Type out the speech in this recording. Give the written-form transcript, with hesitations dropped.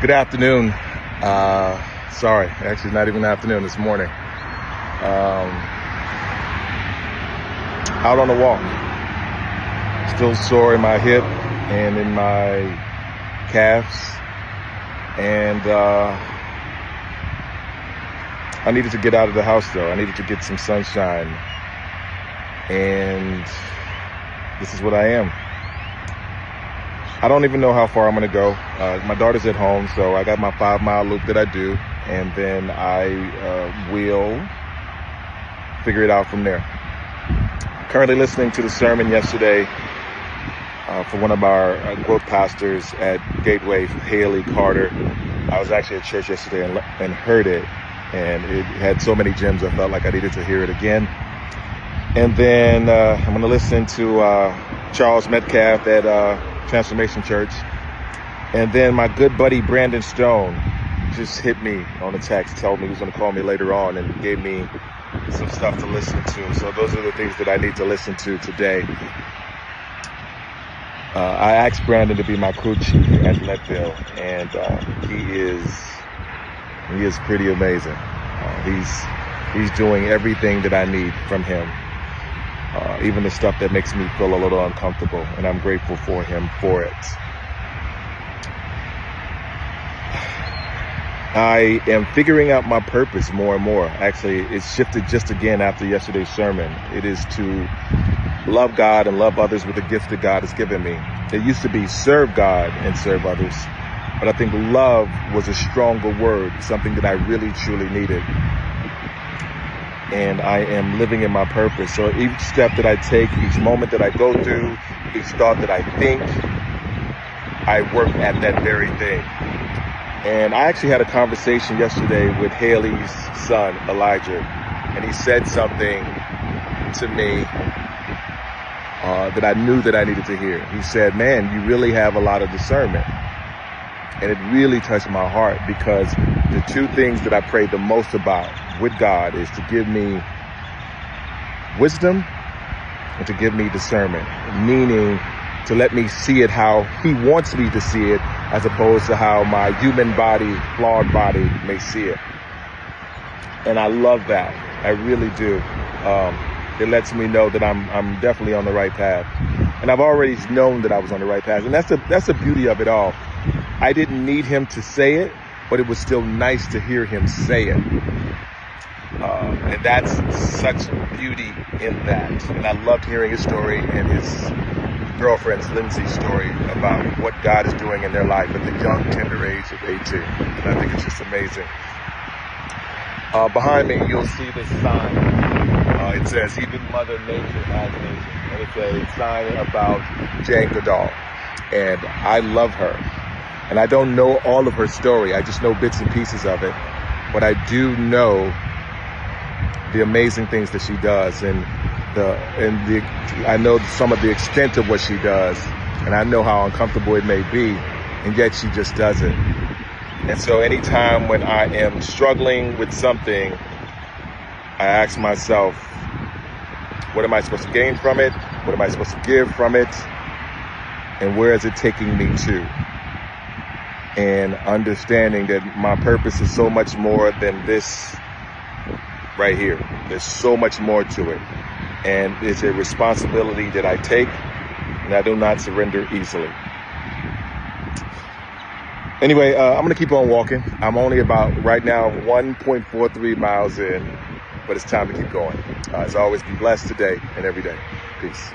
Good afternoon. Sorry, actually not even afternoon, this morning. Out on a walk. Still sore in my hip and in my calves. And I needed to get out of the house though. I needed to get some sunshine. And this is what I am. I don't even know how far I'm going to go. My daughter's at home, so I got my 5-mile loop that I do, and then I will figure it out from there. Currently listening to the sermon yesterday for one of our growth pastors at Gateway, Haley Carter. I was actually at church yesterday and heard it, and it had so many gems I felt like I needed to hear it again. And then I'm going to listen to Charles Metcalf at Transformation Church. And then my good buddy Brandon Stone just hit me on a text, told me he was going to call me later on, and gave me some stuff to listen to. So those are the things that I need to listen to today. I asked Brandon to be my crew chief at Leadville, and he is pretty amazing. He's doing everything that I need from him. Even the stuff that makes me feel a little uncomfortable, and I'm grateful for him for it. I am figuring out my purpose more and more. Actually, it's shifted just again after yesterday's sermon. It is to love God and love others with the gift that God has given me. It used to be serve God and serve others, but I think love was a stronger word, something that I really, truly needed. And I am living in my purpose. So each step that I take, each moment that I go through, each thought that I think, I work at that very thing. And I actually had a conversation yesterday with Haley's son, Elijah, and he said something to me that I knew that I needed to hear. He said, man, you really have a lot of discernment. And it really touched my heart, because the two things that I prayed the most about with God is to give me wisdom and to give me discernment, meaning to let me see it how he wants me to see it, as opposed to how my human body, flawed body may see it. And I love that. I really do. It lets me know that I'm definitely on the right path. And I've already known that I was on the right path. And that's the beauty of it all. I didn't need him to say it, but it was still nice to hear him say it. And that's such beauty in that. And I loved hearing his story and his girlfriend's Lindsay's story about what God is doing in their life at the young, tender age of 18. And I think it's just amazing. Behind me, you'll see this sign. It says, even Mother Nature has nature. And it's a sign about Jane Goodall. And I love her. And I don't know all of her story. I just know bits and pieces of it. But I do know the amazing things that she does, and I know some of the extent of what she does, and I know how uncomfortable it may be, and yet she just does it. And so anytime when I am struggling with something, I ask myself, what am I supposed to gain from it? What am I supposed to give from it? And where is it taking me to? And understanding that my purpose is so much more than this right here. There's so much more to it. And it's a responsibility that I take, and I do not surrender easily. Anyway, I'm going to keep on walking. I'm only about, right now, 1.43 miles in, but it's time to keep going. As always, be blessed today and every day. Peace.